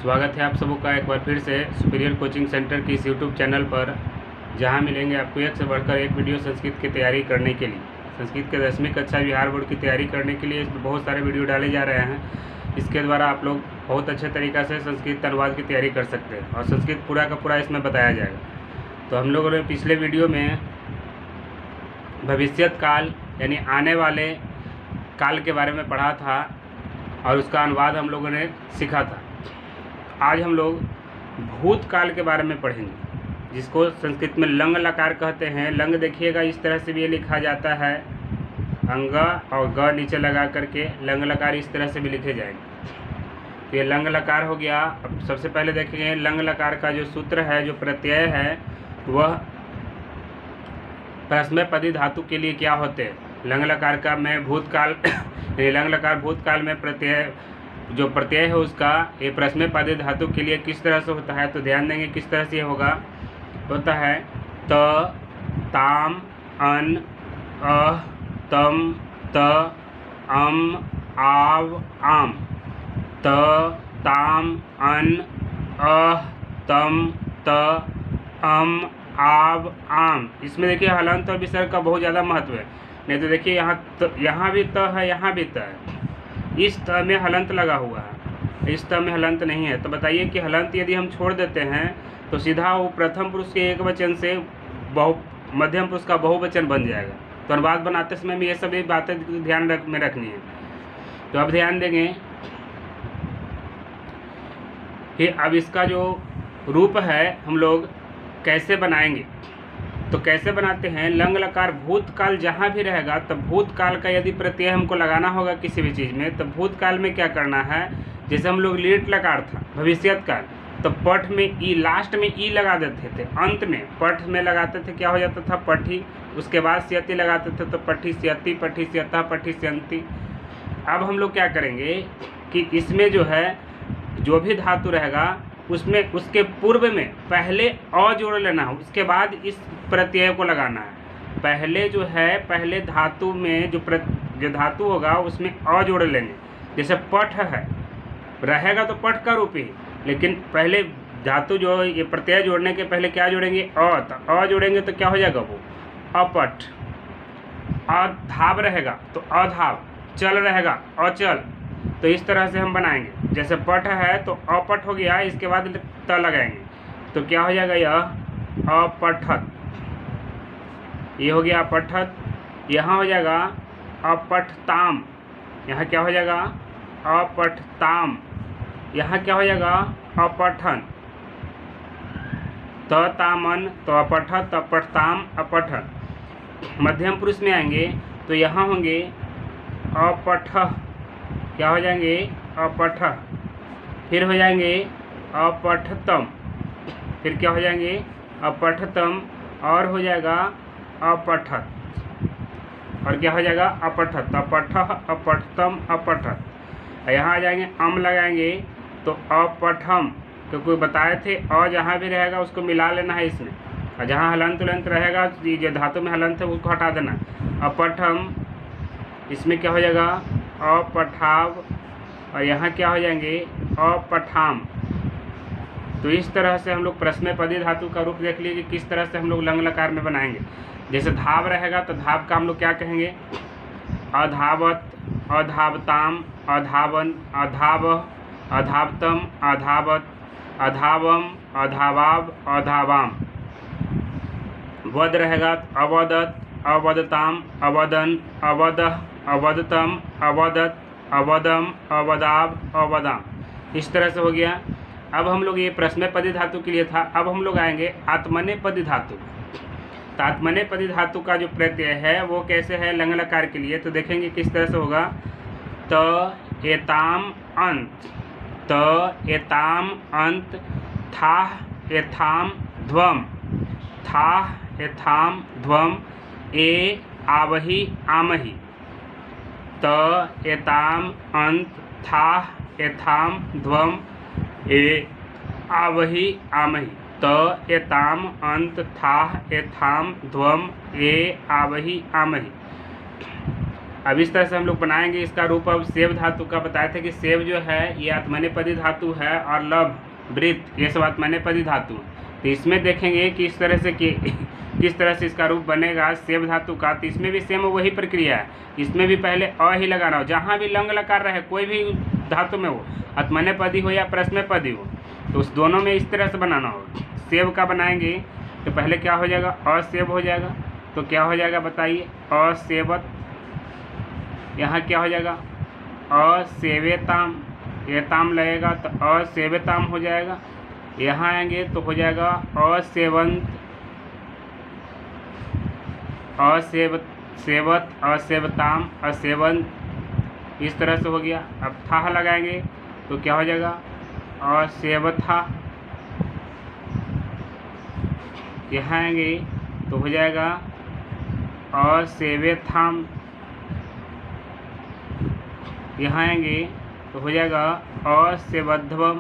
स्वागत है आप सबों का एक बार फिर से सुपीरियर कोचिंग सेंटर की इस यूट्यूब चैनल पर, जहां मिलेंगे आपको एक से बढ़कर एक वीडियो संस्कृत की तैयारी करने के लिए। संस्कृत के 10वीं कक्षा बिहार बोर्ड की तैयारी करने के लिए इसमें बहुत सारे वीडियो डाले जा रहे हैं। इसके द्वारा आप लोग बहुत अच्छे तरीक़ा से संस्कृत अनुवाद की तैयारी कर सकते हैं और संस्कृत पूरा का पूरा इसमें बताया जाएगा। तो हम लोगों ने पिछले वीडियो में भविष्यत काल यानी आने वाले काल के बारे में पढ़ा था और उसका अनुवाद हम लोगों ने सीखा था। आज हम लोग भूतकाल के बारे में पढ़ेंगे, जिसको संस्कृत में लंग लकार कहते हैं। लंग देखिएगा, इस तरह से भी ये लिखा जाता है, अंग और ग नीचे लगा करके लंग लकार इस तरह से भी लिखे जाएंगे। तो ये लंग लकार हो गया। अब सबसे पहले देखेंगे लंग लकार का जो सूत्र है, जो प्रत्यय है, वह परस्मैपदी धातु के लिए क्या होते हैं। लंग लकार का मैं भूतकाल लंग लकार भूतकाल में प्रत्यय जो प्रत्यय है उसका ये परस्मैपदी धातु के लिए किस तरह से होता है। तो ध्यान देंगे किस तरह से होगा। होता है त, ताम, अन, अह, तम, त, अम, आव, आम। त, ताम, अन, अह, तम, त, अम, आव, आम। इसमें देखिए हलंत और विसर्ग का बहुत ज़्यादा महत्व है। नहीं तो देखिए यहाँ भी त है, यहाँ भी त है। इस त में हलंत लगा हुआ है, इस त में हलंत नहीं है। तो बताइए कि हलंत यदि हम छोड़ देते हैं तो सीधा वो प्रथम पुरुष के एक वचन से मध्यम पुरुष का बहुवचन बन जाएगा। तो अनुवाद बनाते समय में ये सभी बातें ध्यान में रखनी है। तो अब ध्यान देंगे कि अब इसका जो रूप है हम लोग कैसे बनाएंगे। तो कैसे बनाते हैं, लंग लकार भूतकाल जहाँ भी रहेगा तब भूतकाल का यदि प्रत्यय हमको लगाना होगा किसी भी चीज़ में, तब भूतकाल में क्या करना है। जैसे हम लोग लीट लकार था भविष्यत काल, तो पठ में ई, लास्ट में ई लगा देते थे, अंत में पठ में लगाते थे, क्या हो जाता था पठी। उसके बाद स्यति लगाते थे तो पठी स्यति, पठी स्यता, पठी स्यंती। अब हम लोग क्या करेंगे कि इसमें जो है जो भी धातु रहेगा उसमें उसके पूर्व में पहले अ जोड़ लेना है, उसके बाद इस प्रत्यय को लगाना है। पहले जो है पहले धातु में जो धातु होगा उसमें अ जोड़ लेंगे। जैसे पठ है रहेगा तो पठ का रूप ही, लेकिन पहले धातु जो ये प्रत्यय जोड़ने के पहले क्या जोड़ेंगे, अ। तो अ जोड़ेंगे तो क्या हो जाएगा, वो अपठ। अधाव रहेगा तो अधाव, चल रहेगा अचल। तो इस तरह से हम बनाएंगे। जैसे पठ है तो अपठ हो गया, इसके बाद त लगाएंगे तो क्या हो जाएगा, यह अपठत। ये हो गया अपठत। यहाँ हो जाएगा अपठताम, यहाँ क्या हो जाएगा अपठताम। यहाँ क्या हो जाएगा अपठन। त तामन तो अपठत, अपठताम, अपठन। मध्यम पुरुष में आएंगे तो यहाँ होंगे अपठ, क्या हो जाएंगे अपठ। फिर हो जाएंगे अपठतम, फिर क्या हो जाएंगे अपठतम, और हो जाएगा अपठत, और क्या हो जाएगा अपठत, अपठ, अपठतम, अपठत। यहाँ आ जाएंगे अम लगाएंगे तो अपठम, क्योंकि बताए थे अ जहाँ भी रहेगा उसको मिला लेना है इसमें, और जहाँ हलंत उलंत रहेगा जो धातु में हलंत है उसको हटा देना। अपठम, इसमें क्या हो जाएगा अपठाव, और यहाँ क्या हो जाएंगे अपठाम। तो इस तरह से हम लोग परस्मैपदी धातु का रूप देख लीजिए किस तरह से हम लोग लंग लकार में बनाएंगे। जैसे धाव रहेगा तो धाव का हम लोग क्या कहेंगे, अधावत, अधावताम, अधावन, अधाव, अधावतम, अधावत, अधावम, अधावाव, अधावाम। वद रहेगा अवदत, अवदताम, अवदन, अवदह, अवदतम, अवदत, अवदम, अवदाव, अवदाम। इस तरह से हो गया। अब हम लोग ये परस्मैपदी धातु के लिए था। अब हम लोग आएंगे आत्मनेपदी धातु। तो आत्मनेपदी धातु का जो प्रत्यय है वो कैसे है लंग लकार के लिए, तो देखेंगे किस तरह से होगा। त एताम अंत, त एताम अंत, थाह एथाम ध्वम, थाह एथाम ध्वम, ए आवहि आमहि। त एताम अंत, थाह एथाम ध्वम, ए आवहि आमहि। त एताम अंत, थाह एथाम ध्वम, ए आवहि आमहि। अब इस तरह से हम लोग बनाएंगे इसका रूप। अब सेव धातु का बताए थे कि सेव जो है ये आत्मनेपदी धातु है और लभ वृत्त ये सब आत्मनेपदी धातु है। तो इसमें देखेंगे कि इस तरह से कि किस तरह से इसका रूप बनेगा सेव धातु का। तो इसमें भी सेम वही प्रक्रिया है, इसमें भी पहले अ ही लगाना हो, जहाँ भी लंग लकार रहे कोई भी धातु में हो, आत्मनेपदी हो या प्रश्नपदी हो, तो उस दोनों में इस तरह से बनाना होगा। सेव का बनाएंगे तो पहले क्या हो जाएगा, असेव हो जाएगा। तो क्या हो जाएगा बताइए, असेवत। यहाँ क्या हो जाएगा, असेवेताम, ये ताम लगेगा तो असेवेताम हो जाएगा। यहाँ आएंगे तो हो जाएगा असेवंत, सेवत, असेवताम, असेवंत, इस तरह से हो गया। अब था लगाएंगे तो क्या हो जाएगा, असेवथा। यहाँ आएंगे तो हो जाएगा असेवेथाम। यहाँ आएंगे तो हो जाएगा असेवध्वम।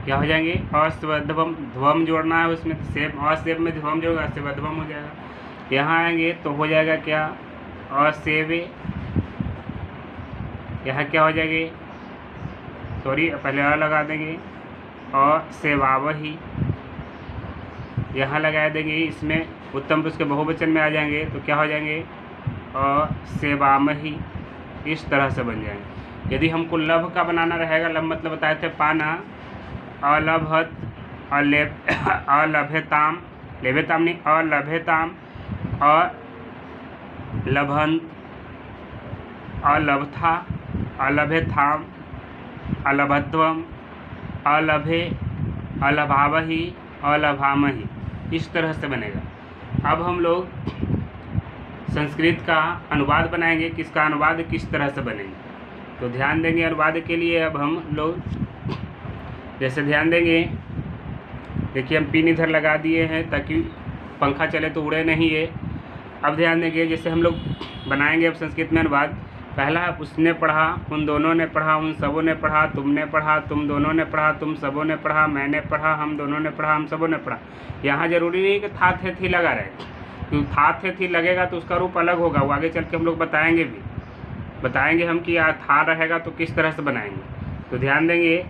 क्या हो जाएंगे, असेवध्वम, ध्वम जोड़ना है उसमें, तो सेव असेव में ध्वम जोड़ेगा, असेवध्वम हो जाएगा। यहाँ आएंगे तो हो जाएगा क्या, असेवे। यहाँ क्या हो जाएगी, सॉरी पहले अ लगा देंगे, असेवावही। यहाँ लगा देंगे, इसमें उत्तम पुरुष के बहुवचन में आ जाएंगे तो क्या हो जाएंगे, असेवामही। इस तरह से बन जाएंगे। यदि हमको लभ का बनाना रहेगा, लभ मतलब बताए थे पाना, अलभत, अलभेताम, लेभेताम नहीं, अलभेताम, अलभंत, अलभथा, अलभेथाम, अलभत्वम, अलभे, अलभावही, अलभामही। इस तरह से बनेगा। अब हम लोग संस्कृत का अनुवाद बनाएंगे, किसका अनुवाद किस तरह से बनेंगे, तो ध्यान देंगे अनुवाद के लिए। अब हम लोग जैसे ध्यान देंगे, देखिए हम पिन इधर लगा दिए हैं ताकि पंखा चले तो उड़े नहीं ये। अब ध्यान देंगे, जैसे हम लोग बनाएंगे अब संस्कृत में अनुवाद। पहला उसने पढ़ा, उन दोनों ने पढ़ा, उन सबों ने पढ़ा, तुमने पढ़ा, तुम दोनों ने पढ़ा, तुम सबों ने पढ़ा, मैंने पढ़ा, हम दोनों ने पढ़ा, हम सबों ने पढ़ा। यहाँ जरूरी नहीं कि था थे थी लगा रहे, क्योंकि था थे थी लगेगा तो उसका रूप अलग होगा, वो आगे चल के हम लोग बताएंगे भी, बताएंगे हम कि था रहेगा तो किस तरह से बनाएंगे। तो ध्यान देंगे,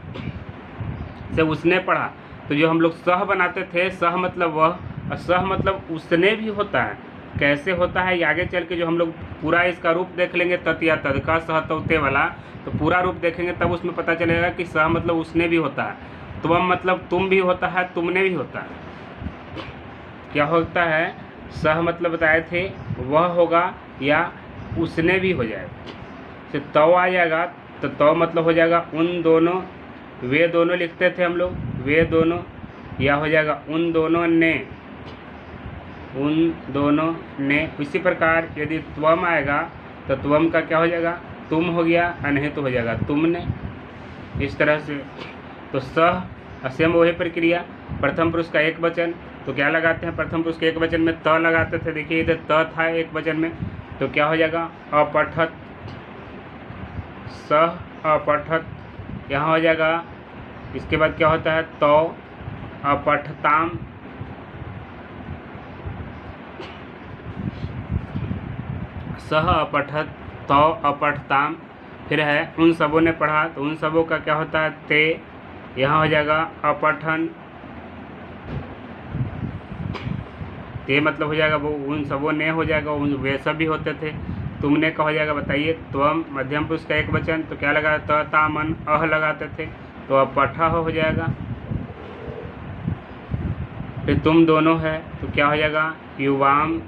जब उसने पढ़ा तो जो हम लोग सह बनाते थे, सह मतलब वह, और सह मतलब उसने भी होता है। कैसे होता है ये आगे चल के जो हम लोग पूरा इसका रूप देख लेंगे, तत या तद का सह तौते वाला, तो पूरा रूप देखेंगे तब उसमें पता चलेगा कि सह मतलब उसने भी होता है, त्वम मतलब तुम भी होता है, तुमने भी होता है। क्या होता है, सह मतलब बताए थे वह होगा या उसने भी हो जाएगा। तो तव आ जाएगा तो तव मतलब हो जाएगा उन दोनों, वे दोनों लिखते थे हम लोग, वे दोनों, या हो जाएगा उन दोनों ने, उन दोनों ने। इसी प्रकार यदि त्वम आएगा तो त्वम का क्या हो जाएगा, तुम हो गया, अनहित हो जाएगा तुमने। इस तरह से तो सह असेम वही प्रक्रिया। प्रथम पुरुष का एक वचन तो क्या लगाते हैं, प्रथम पुरुष के एक वचन में त लगाते थे। देखिए इधर त था एक वचन में तो क्या हो जाएगा, अपठत, सह अपठत। यहाँ हो जाएगा, इसके बाद क्या होता है, तो अपठताम, सह अपठत, तो अपठताम। फिर है उन सबों ने पढ़ा तो उन सबों का क्या होता है, ते। यहाँ हो जाएगा अपठन, ते मतलब हो जाएगा वो उन सबों ने हो जाएगा, उन वे सब भी होते थे। तुमने का हो जाएगा बताइए, त्वम मध्यम पुरुष का एक वचन तो क्या लगा, त ता मन अह लगाते थे तो अपठा हो जाएगा। फिर तुम दोनों है तो क्या हो जाएगा, युवाम।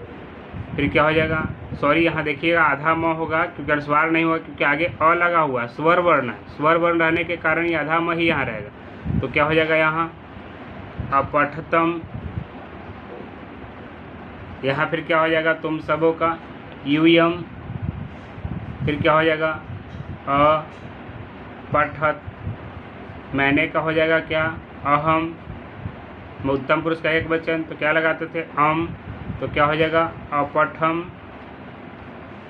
फिर क्या हो जाएगा, सॉरी यहाँ देखिएगा आधा म होगा क्योंकि अनुस्वार नहीं होगा, क्योंकि आगे अ लगा हुआ स्वर वर्ण है, स्वर वर्ण रहने के कारण ये आधा म ही यहाँ रहेगा। तो क्या हो जाएगा यहाँ अपठतम। यहाँ फिर क्या हो जाएगा, तुम सबों का यूयम। फिर क्या हो जाएगा, अपठत। मैंने का हो जाएगा क्या, अहम। उत्तम पुरुष का एक वचन तो क्या लगाते थे, हम। तो क्या हो जाएगा, अपठम।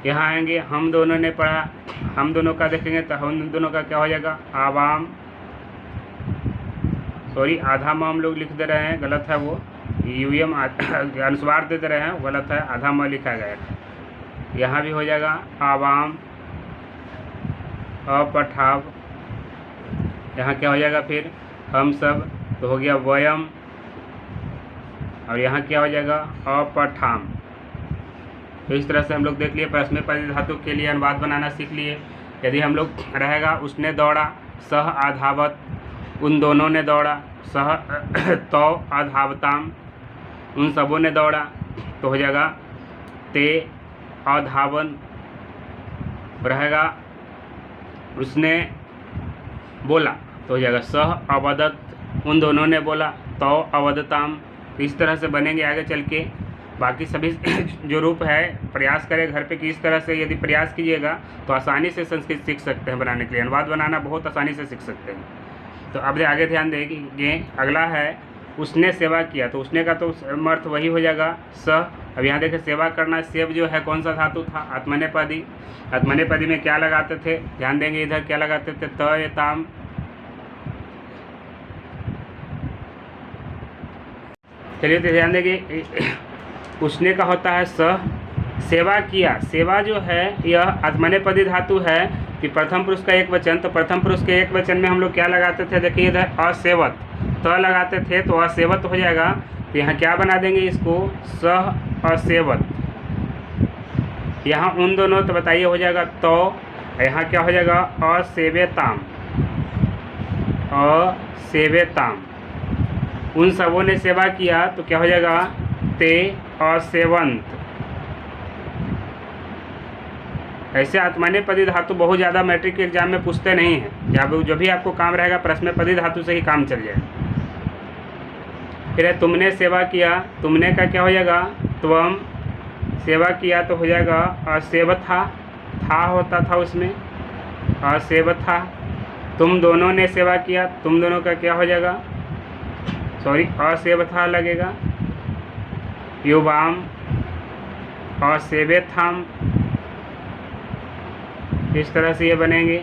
यहाँ आएंगे, हम दोनों ने पढ़ा, हम दोनों का देखेंगे तो हम दोनों का क्या हो जाएगा, आवाम। सॉरी आधा म हम लोग लिख दे रहे हैं, गलत है वो, यूएम अनुस्वार देते रहे हैं, गलत है, आधा म लिखा गया है। यहाँ भी हो जाएगा आवाम, अपठाव, यहाँ क्या हो जाएगा फिर हम सब, तो हो गया वयम, और यहाँ क्या हो जाएगा अपठाम। तो इस तरह से हम लोग देख लिए परस्मैपदी धातु के लिए अनुवाद बनाना सीख लिए। यदि हम लोग रहेगा उसने दौड़ा, सह अधावत, उन दोनों ने दौड़ा, सह तौ अधावताम, उन सबों ने दौड़ा, तो हो जाएगा ते अधावन। रहेगा उसने बोला, तो हो जाएगा सह अवदत, उन दोनों ने बोला, तौ अवदताम। तो इस तरह से बनेंगे आगे चल के। बाकी सभी जो रूप है प्रयास करें घर पे कि इस तरह से यदि प्रयास कीजिएगा तो आसानी से संस्कृत सीख सकते हैं बनाने के लिए। अनुवाद बनाना बहुत आसानी से सीख सकते हैं। तो अब आगे ध्यान देंगे। अगला है उसने सेवा किया, तो उसने का तो अर्थ वही हो जाएगा स। अब यहाँ देखें सेवा करना, सेव जो है कौन सा धातु था, आत्मनेपदी। आत्मनेपदी में क्या लगाते थे, ध्यान देंगे इधर क्या लगाते थे, त ये ताम। चलिए तो ध्यान देंगे उसने का होता है स, सेवा किया। सेवा जो है यह आत्मनेपदी धातु है कि प्रथम पुरुष का एक वचन, तो प्रथम पुरुष के एक वचन में हम लोग क्या लगाते थे, देखिए इधर असेवत, त लगाते थे तो असेवत हो जाएगा। तो यहाँ क्या बना देंगे इसको, सह असेवत। यहाँ उन दोनों तो बताइए हो जाएगा तो, यहाँ क्या हो जाएगा असेवेताम, असेवेताम। उन सबों ने सेवा किया तो क्या हो जाएगा ते असेवंत। ऐसे आत्मनेपदी धातु बहुत ज़्यादा मैट्रिक के एग्जाम में पूछते नहीं हैं। जब भी आपको काम रहेगा परस्मैपदी धातु से ही काम चल जाए। फिर है तुमने सेवा किया, तुमने का क्या हो जाएगा त्वम, सेवा किया तो हो जाएगा असेवथा, था होता था उसमें असेवथा। तुम दोनों ने सेवा किया, तुम दोनों का क्या हो जाएगा, सॉरी असेवथा लगेगा। युवाम असेवेथाम। इस तरह से ये बनेंगे।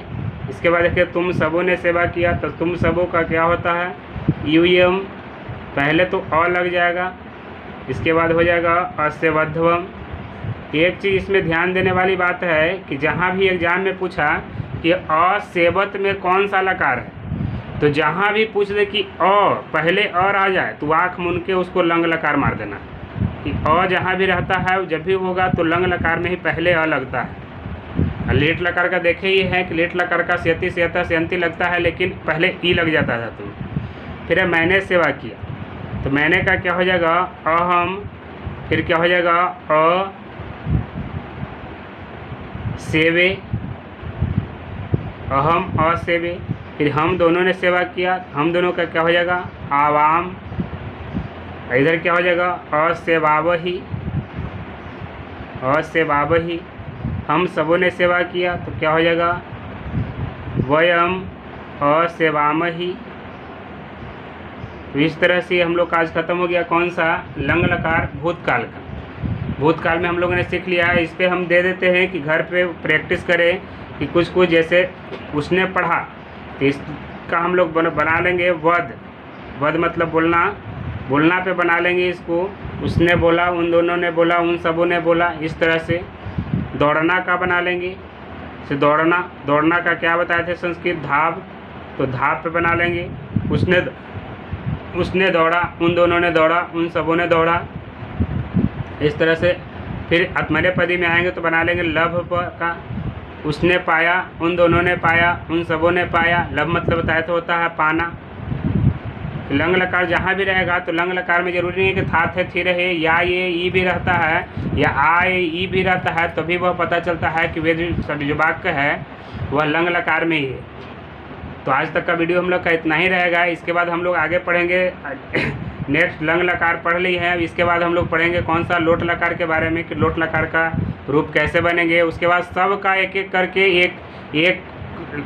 इसके बाद देखिए तुम सबों ने सेवा किया, तो तुम सबों का क्या होता है यूयम, पहले तो अ लग जाएगा, इसके बाद हो जाएगा असेवध्वम। एक चीज़ इसमें ध्यान देने वाली बात है कि जहाँ भी एग्जाम में पूछा कि असेवत में कौन सा लकार है, तो जहाँ भी पूछ दे कि अ पहले अ आ जाए तो आँख मूंद के उसको लंग लकार मार देना कि अ जहाँ भी रहता है जब भी होगा तो लंग लकार में ही पहले अ लगता है। लेट लकार का देखे ही है कि लेट लकार का सेती सेता सेंती लगता है, लेकिन पहले ई लग जाता था। तो फिर मैंने सेवा किया, तो मैंने का क्या हो जाएगा अहम, फिर क्या हो जाएगा अ सेवे, अहम असेवे। फिर हम दोनों ने सेवा किया, हम दोनों का क्या हो जाएगा आवाम। इधर क्या हो जाएगा असेवावही, असेवावही। हम सबों ने सेवा किया तो क्या हो जाएगा वयम असेवामही। तो इस तरह से हम लोग का आज खत्म हो गया कौन सा, लंग लकार भूतकाल का। भूतकाल में हम लोगों ने सीख लिया है। इस पे हम दे देते हैं कि घर पे प्रैक्टिस करें कि कुछ कुछ जैसे उसने पढ़ा तो इसका हम लोग बना लेंगे वध, वध मतलब बोलना, बोलना पे बना लेंगे इसको। उसने बोला, उन दोनों ने बोला, उन सबों ने बोला। इस तरह से दौड़ना का बना लेंगे, से दौड़ना, दौड़ना का क्या बताए थे संस्कृत धाव, तो धाव पे बना लेंगे। उसने दौड़ा, उन दोनों ने दौड़ा, उन सबों ने दौड़ा। इस तरह से फिर आत्मनेपदी में आएंगे तो बना लेंगे लभ का, उसने पाया, उन दोनों ने पाया, उन सबों ने पाया। लभ मतलब बताया तो होता है पाना। लंग लकार जहाँ भी रहेगा तो लंग लकार में जरूरी नहीं है कि था थे थी रहे, या ये ई भी रहता है या आ ये ई भी रहता है, तभी वह पता चलता है कि वे जो वाक्य है वह लंग लकार में ही है। तो आज तक का वीडियो हम लोग का इतना ही रहेगा। इसके बाद हम लोग आगे पढ़ेंगे नेक्स्ट लंग लकार पढ़ ली है। अब इसके बाद हम लोग पढ़ेंगे कौन सा लोट लकार के बारे में कि लोट लकार का रूप कैसे बनेंगे। उसके बाद सब का एक एक करके एक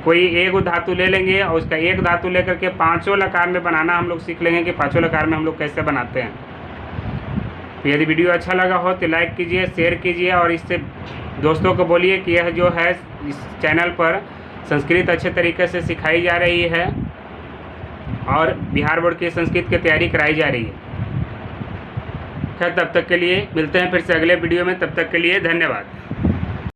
कोई एक धातु ले लेंगे और उसका एक धातु लेकर के पांचों लकार में बनाना हम लोग सीख लेंगे कि पांचों लकार में हम लोग कैसे बनाते हैं। तो यदि वीडियो अच्छा लगा हो तो लाइक कीजिए, शेयर कीजिए और इससे दोस्तों को बोलिए कि यह जो है इस चैनल पर संस्कृत अच्छे तरीके से सिखाई जा रही है और बिहार बोर्ड की संस्कृत की तैयारी कराई जा रही है। खैर, तब तक के लिए मिलते हैं फिर से अगले वीडियो में। तब तक के लिए धन्यवाद।